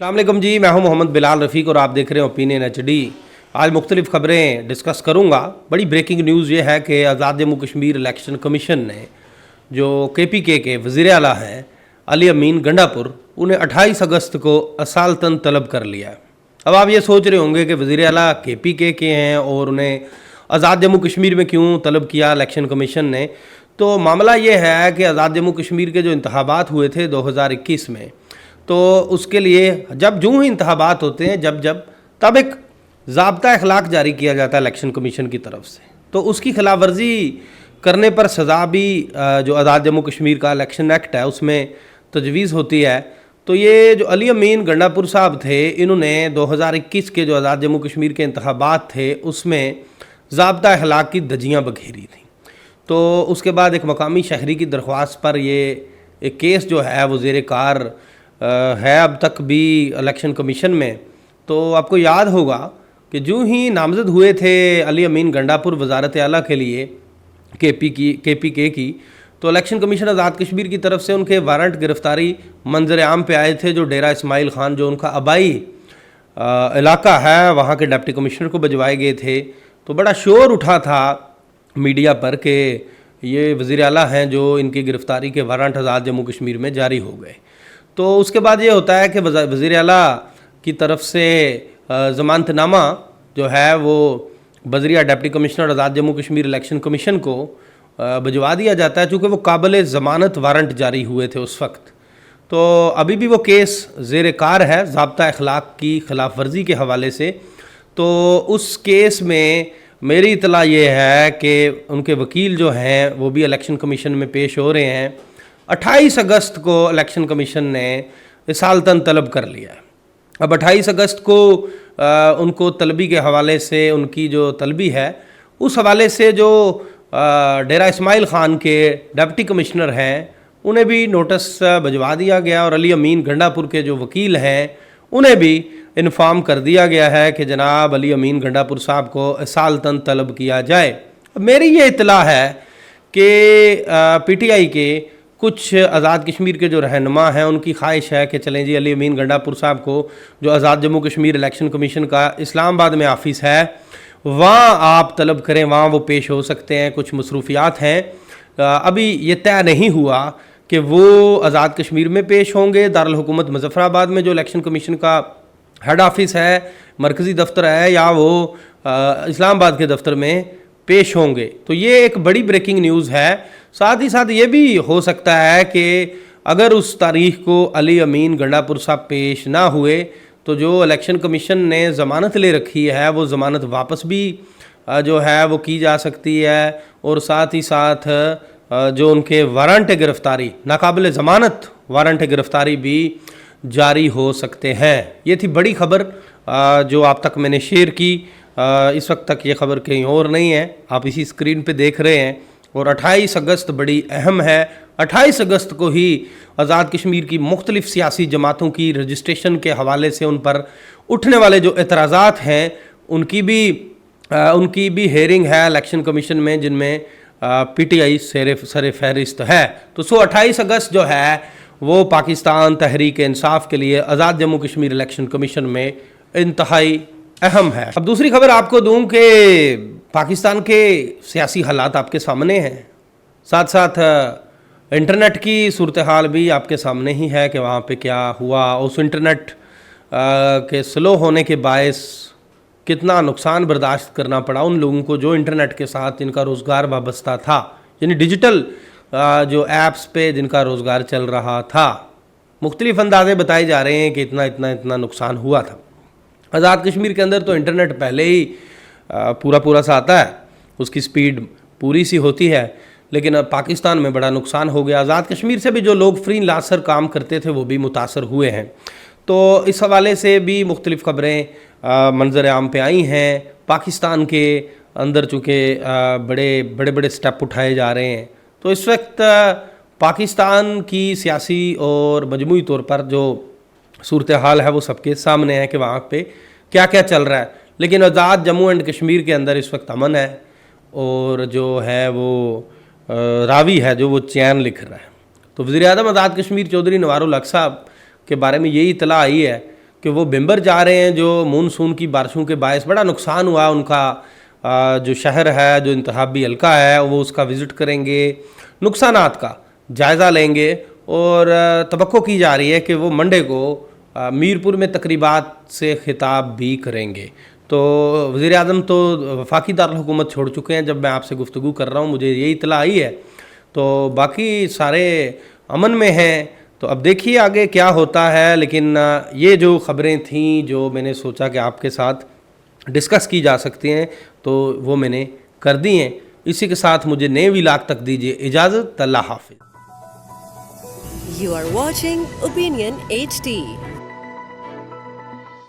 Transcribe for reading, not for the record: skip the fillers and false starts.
अस्सलाम वालेकुम जी, मैं हूं मोहम्मद बिलाल रफ़ीक और आप देख रहे हैं ओपिनियन HD। आज मुख्तलिफ़ ख़बरें डिस्कस करूंगा। बड़ी ब्रेकिंग न्यूज़ ये है कि आज़ाद जम्मू कश्मीर इलेक्शन कमीशन ने जो KPK के वज़ीर आला हैं अली अमीन गंडापुर, उन्हें 28 अगस्त को असालतन तलब कर लिया है। अब आप ये सोच रहे होंगे कि वज़ीर आला KPK के हैं और उन्हें आज़ाद जम्मू कश्मीर में क्यों तलब किया इलेक्शन कमीशन ने। तो मामला ये है कि आज़ाद जम्मू कश्मीर के जो इंतखाबात हुए थे 2021 में, तो उसके लिए जब यूँ ही इंतखाबात होते हैं तब एक ज़ाब्ता अखलाक जारी किया जाता है इलेक्शन कमीशन की तरफ से। तो उसकी खिलाफ वर्जी करने पर सज़ा भी जो आज़ाद जम्मू कश्मीर का इलेक्शन एक्ट है उसमें तजवीज़ होती है। तो ये जो अली अमीन गंडापुर साहब थे, इन्होंने 2021 के जो आज़ाद जम्मू कश्मीर के इंतखाबात थे उसमें ज़ाब्ता अखलाक की धज्जियाँ बखेरी थी। तो उसके बाद एक मकामी शहरी की दरख्वास्त पर ये एक केस जो है वो ज़ेर कार है अब तक भी इलेक्शन कमीशन में। तो आपको याद होगा कि जो ही नामज़द हुए थे अली अमीन गंडापुर वज़ारत आला के लिए KPK की, तो इलेक्शन कमीशन आज़ाद कश्मीर की तरफ से उनके वारंट गिरफ़्तारी मंजर आम पे आए थे। जो डेरा इस्माइल ख़ान जो उनका आबाई इलाका है, वहाँ के डिप्टी कमिश्नर को भिजवाए गए थे। तो बड़ा शोर उठा था मीडिया पर कि ये वज़ीर आला हैं जो इनकी गिरफ़्तारी के वारंट आज़ाद जम्मू कश्मीर में जारी हो गए। तो उसके बाद ये होता है कि वज़ीर आला की तरफ से ज़मानतनामा जो है वो बज़रिया डिप्टी कमिश्नर आज़ाद जम्मू कश्मीर इलेक्शन कमीशन को भिजवा दिया जाता है, चूँकि वो काबिल ज़मानत वारंट जारी हुए थे उस वक्त। तो अभी भी वो केस ज़ेर कार है ज़ाब्ता अखलाक की खिलाफ वर्जी के हवाले से। तो उस केस में मेरी इतला ये है कि उनके वकील जो हैं वो भी इलेक्शन कमीशन में पेश हो रहे हैं। 28 अगस्त को इलेक्शन कमीशन ने इसालतन तलब कर लिया है। अब 28 अगस्त को उनको तलबी के हवाले से, उनकी जो तलबी है उस हवाले से जो डेरा इस्माइल ख़ान के डिप्टी कमिश्नर हैं उन्हें भी नोटिस भिजवा दिया गया और अली अमीन गंडापुर के जो वकील हैं उन्हें भी इन्फॉर्म कर दिया गया है कि जनाब अली अमीन गंडापुर साहब को इसालतन तलब किया जाए। अब मेरी ये इतला है कि PTI के कुछ आज़ाद कश्मीर के जो रहनुमा हैं उनकी ख्वाहिश है कि चलें जी अली अमीन गंडापुर साहब को, जो आज़ाद जम्मू कश्मीर इलेक्शन कमीशन का इस्लामाबाद में ऑफिस है, वहाँ आप तलब करें, वहाँ वो पेश हो सकते हैं। कुछ मसरूफियात हैं, अभी ये तय नहीं हुआ कि वो आज़ाद कश्मीर में पेश होंगे, दारुल हुकूमत मुज़फ़्फ़राबाद में जो इलेक्शन कमीशन का हेड ऑफिस है, मरकज़ी दफ्तर है, या वो इस्लामाबाद के दफ्तर में पेश होंगे। तो ये एक बड़ी ब्रेकिंग न्यूज़ है। साथ ही साथ ये भी हो सकता है कि अगर उस तारीख़ को अली अमीन गंडापुर साहब पेश ना हुए तो जो इलेक्शन कमीशन ने ज़मानत ले रखी है वो ज़मानत वापस भी जो है वो की जा सकती है। और साथ ही साथ जो उनके वारंट गिरफ़्तारी, नाकाबिल ज़मानत वारंट गिरफ़्तारी भी जारी हो सकते हैं। ये थी बड़ी ख़बर जो आप तक मैंने शेयर की। इस वक्त तक ये ख़बर कहीं और नहीं है, आप इसी स्क्रीन पे देख रहे हैं। और 28 अगस्त बड़ी अहम है। 28 अगस्त को ही आज़ाद कश्मीर की मुख्तलिफ़ सियासी जमातों की रजिस्ट्रेशन के हवाले से उन पर उठने वाले जो एतराज़ात हैं उनकी भी हेयरिंग है इलेक्शन कमीशन में, जिनमें PTI सर फहरिस्त है। तो 28 अगस्त जो है वो पाकिस्तान तहरीक इंसाफ के लिए आज़ाद जम्मू कश्मीर इलेक्शन कमीशन में इंतहाई अहम है। अब दूसरी खबर आपको दूं कि पाकिस्तान के सियासी हालात आपके सामने हैं, साथ साथ इंटरनेट की सूरत हाल भी आपके सामने ही है कि वहाँ पे क्या हुआ। उस इंटरनेट के स्लो होने के बायस कितना नुकसान बर्दाश्त करना पड़ा उन लोगों को जो इंटरनेट के साथ जिनका रोज़गार वाबस्ता था, यानी डिजिटल जो ऐप्स पे जिनका रोज़गार चल रहा था। मुख्तलिफ़ अंदाज़े बताए जा रहे हैं कि इतना नुकसान हुआ था। आज़ाद कश्मीर के अंदर तो इंटरनेट पहले ही पूरा सा आता है, उसकी स्पीड पूरी सी होती है, लेकिन अब पाकिस्तान में बड़ा नुकसान हो गया। आज़ाद कश्मीर से भी जो लोग फ्री लासर काम करते थे वो भी मुतासर हुए हैं। तो इस हवाले से भी मुख्तलिफ़ ख़बरें मंजर आम पे आई हैं। पाकिस्तान के अंदर चूँकि बड़े स्टेप उठाए जा रहे हैं, तो इस वक्त पाकिस्तान की सियासी और मजमूई तौर पर जो सूरत हाल है वो सबके सामने है कि वहाँ पे क्या क्या चल रहा है। लेकिन आज़ाद जम्मू एंड कश्मीर के अंदर इस वक्त अमन है और जो है वो रावी है जो वो चैन लिख रहा है। तो वज़ीर-ए-आज़म आज़ाद कश्मीर चौधरी नवारुल हक साहब के बारे में यही इतला आई है کہ وہ بمبر جا رہے ہیں، جو مونسون کی بارشوں کے باعث بڑا نقصان ہوا ان کا جو شہر ہے، جو انتخابی حلقہ ہے، وہ اس کا وزٹ کریں گے، نقصانات کا جائزہ لیں گے، اور توقع کی جا رہی ہے کہ وہ منڈے کو میرپور میں تقریبات سے خطاب بھی کریں گے۔ تو وزیر اعظم تو وفاقی دارالحکومت چھوڑ چکے ہیں جب میں آپ سے گفتگو کر رہا ہوں، مجھے یہی اطلاع آئی ہے، تو باقی سارے امن میں ہیں۔ تو اب دیکھیے آگے کیا ہوتا ہے، لیکن یہ جو خبریں تھیں جو میں نے سوچا کہ آپ کے ساتھ ڈسکس کی جا سکتی ہیں تو وہ میں نے کر دی ہیں۔ اسی کے ساتھ مجھے نئے ولاگ تک دیجیے اجازت۔ اللہ حافظ۔ You are watching Opinion HD.